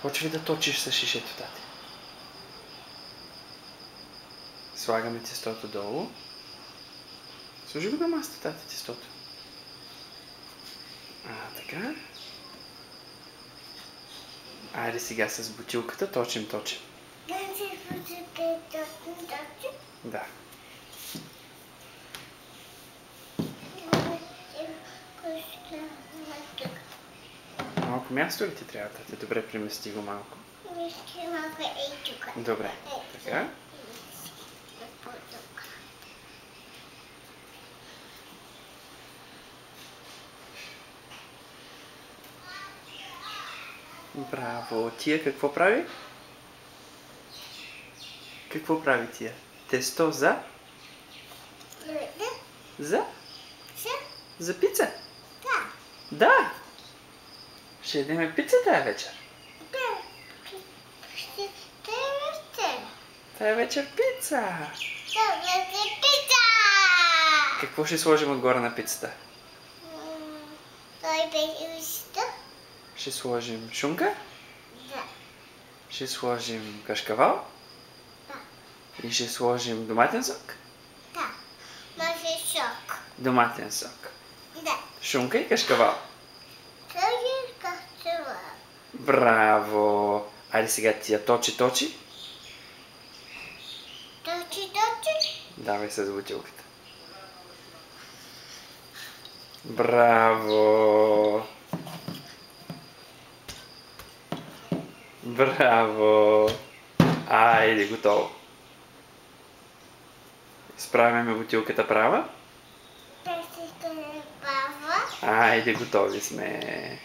Почвай да точиш с шишето, тати. Слагаме тестото долу. Сложи го на масата, тати, тестото. Така. Айде сега с бутилката точим. Да. Малко място ли ти трябва, тати? Добре, премести го малко. Добре, така. Браво! Тия какво прави? Какво прави тия? Тесто за? За? За пица? Да! Ще ядеме пица тая вечер? Тая вечер пица! Какво ще сложим отгоре на пицата? Ще сложим шунка? Да. Ще сложим кашкавал? Да. И ще сложим доматен сок? Да. Може сок. Доматен сок. Да. Шунка и кашкавал. Сложи кашкавал. Браво! Айде сега тия точи. Точи. Давай с бутилката. Браво! Браво! Айде, готово. Изправяме бутилката права. Айде, готови сме.